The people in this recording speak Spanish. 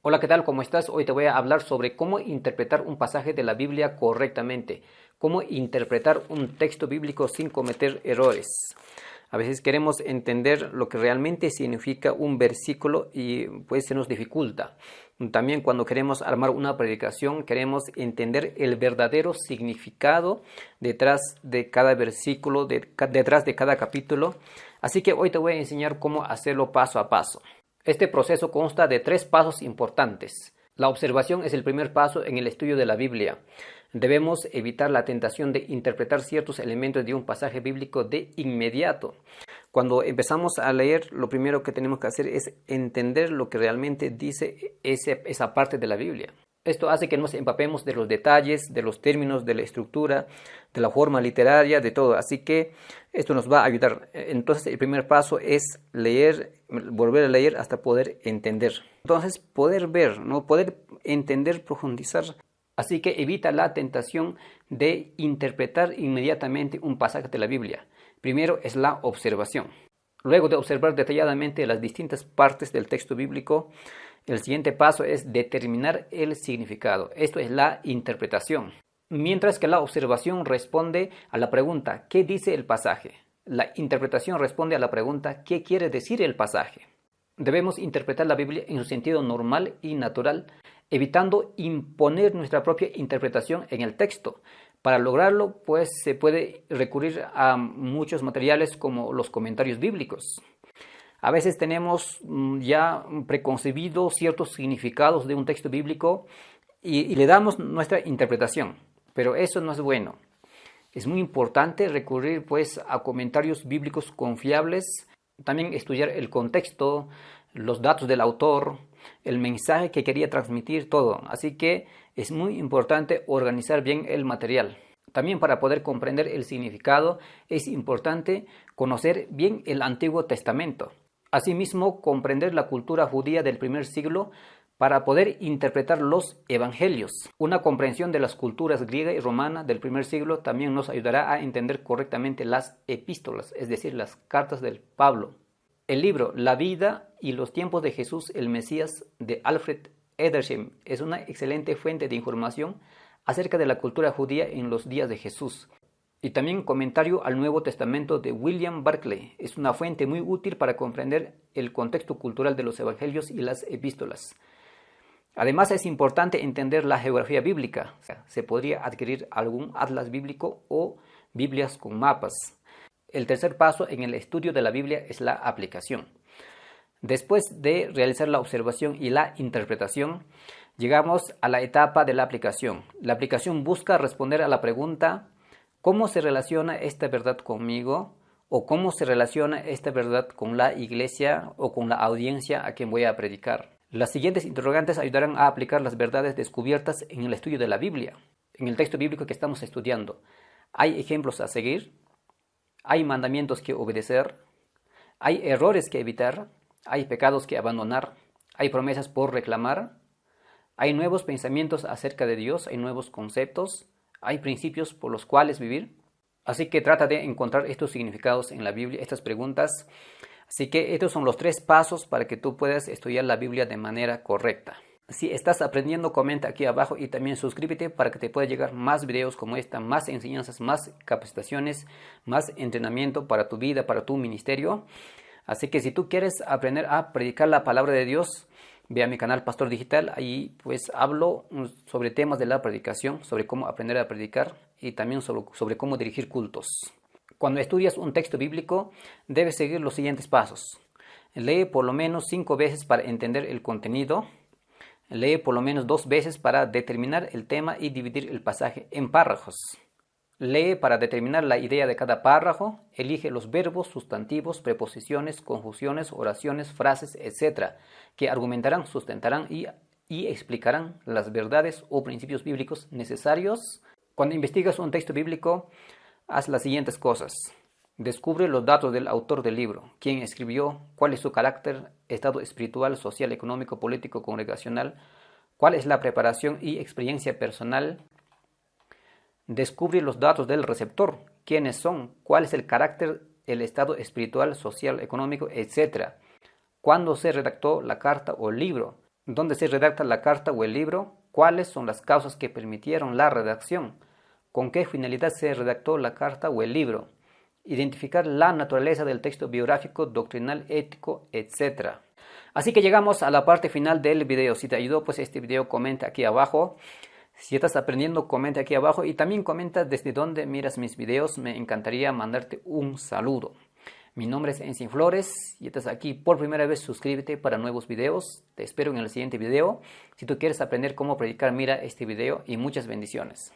Hola, ¿qué tal? ¿Cómo estás? Hoy te voy a hablar sobre cómo interpretar un pasaje de la Biblia correctamente, cómo interpretar un texto bíblico sin cometer errores. A veces queremos entender lo que realmente significa un versículo y pues se nos dificulta. También cuando queremos armar una predicación, queremos entender el verdadero significado detrás de cada versículo, detrás de cada capítulo. Así que hoy te voy a enseñar cómo hacerlo paso a paso. Este proceso consta de 3 pasos importantes. La observación es el primer paso en el estudio de la Biblia. Debemos evitar la tentación de interpretar ciertos elementos de un pasaje bíblico de inmediato. Cuando empezamos a leer, lo primero que tenemos que hacer es entender lo que realmente dice esa parte de la Biblia. Esto hace que nos empapemos de los detalles, de los términos, de la estructura, de la forma literaria, de todo. Así que esto nos va a ayudar. Entonces el primer paso es leer, volver a leer hasta poder entender. Entonces poder ver, ¿no? Poder entender, profundizar. Así que evita la tentación de interpretar inmediatamente un pasaje de la Biblia. Primero es la observación. Luego de observar detalladamente las distintas partes del texto bíblico, el siguiente paso es determinar el significado. Esto es la interpretación. Mientras que la observación responde a la pregunta ¿qué dice el pasaje? La interpretación responde a la pregunta ¿qué quiere decir el pasaje? Debemos interpretar la Biblia en su sentido normal y natural, evitando imponer nuestra propia interpretación en el texto. Para lograrlo, pues se puede recurrir a muchos materiales como los comentarios bíblicos. A veces tenemos ya preconcebidos ciertos significados de un texto bíblico y le damos nuestra interpretación, pero eso no es bueno. Es muy importante recurrir pues a comentarios bíblicos confiables, también estudiar el contexto, los datos del autor, el mensaje que quería transmitir, todo. Así que es muy importante organizar bien el material. También para poder comprender el significado es importante conocer bien el Antiguo Testamento. Asimismo, comprender la cultura judía del primer siglo para poder interpretar los evangelios. Una comprensión de las culturas griega y romana del primer siglo también nos ayudará a entender correctamente las epístolas, es decir, las cartas del Pablo. El libro La vida y los tiempos de Jesús el Mesías de Alfred Edersheim es una excelente fuente de información acerca de la cultura judía en los días de Jesús. Y también comentario al Nuevo Testamento de William Barclay. Es una fuente muy útil para comprender el contexto cultural de los evangelios y las epístolas. Además es importante entender la geografía bíblica. Se podría adquirir algún atlas bíblico o Biblias con mapas. El tercer paso en el estudio de la Biblia es la aplicación. Después de realizar la observación y la interpretación, llegamos a la etapa de la aplicación. La aplicación busca responder a la pregunta ¿cómo se relaciona esta verdad conmigo? ¿O cómo se relaciona esta verdad con la iglesia o con la audiencia a quien voy a predicar? Las siguientes interrogantes ayudarán a aplicar las verdades descubiertas en el estudio de la Biblia, en el texto bíblico que estamos estudiando. ¿Hay ejemplos a seguir? ¿Hay mandamientos que obedecer? ¿Hay errores que evitar? ¿Hay pecados que abandonar? ¿Hay promesas por reclamar? ¿Hay nuevos pensamientos acerca de Dios? ¿Hay nuevos conceptos? ¿Hay principios por los cuales vivir? Así que trata de encontrar estos significados en la Biblia, estas preguntas. Así que estos son los 3 pasos para que tú puedas estudiar la Biblia de manera correcta. Si estás aprendiendo, comenta aquí abajo y también suscríbete para que te pueda llegar más videos como esta, más enseñanzas, más capacitaciones, más entrenamiento para tu vida, para tu ministerio. Así que si tú quieres aprender a predicar la palabra de Dios, ve a mi canal Pastor Digital, ahí pues hablo sobre temas de la predicación, sobre cómo aprender a predicar y también sobre cómo dirigir cultos. Cuando estudias un texto bíblico, debes seguir los siguientes pasos. Lee por lo menos 5 veces para entender el contenido. Lee por lo menos 2 veces para determinar el tema y dividir el pasaje en párrafos. Lee para determinar la idea de cada párrafo. Elige los verbos, sustantivos, preposiciones, conjunciones, oraciones, frases, etc., que argumentarán, sustentarán y explicarán las verdades o principios bíblicos necesarios. Cuando investigas un texto bíblico, haz las siguientes cosas. Descubre los datos del autor del libro, quién escribió, cuál es su carácter, estado espiritual, social, económico, político, congregacional, cuál es la preparación y experiencia personal. Descubre los datos del receptor, quiénes son, cuál es el carácter, el estado espiritual, social, económico, etc. ¿Cuándo se redactó la carta o el libro? dónde se redacta la carta o el libro, cuáles son las causas que permitieron la redacción, con qué finalidad se redactó la carta o el libro, identificar la naturaleza del texto biográfico, doctrinal, ético, etc. Así que llegamos a la parte final del video. Si te ayudó pues este video, comenta aquí abajo. Si estás aprendiendo, comenta aquí abajo y también comenta desde dónde miras mis videos. Me encantaría mandarte un saludo. Mi nombre es Ensin Flores y estás aquí por primera vez, suscríbete para nuevos videos. Te espero en el siguiente video. Si tú quieres aprender cómo predicar, mira este video y muchas bendiciones.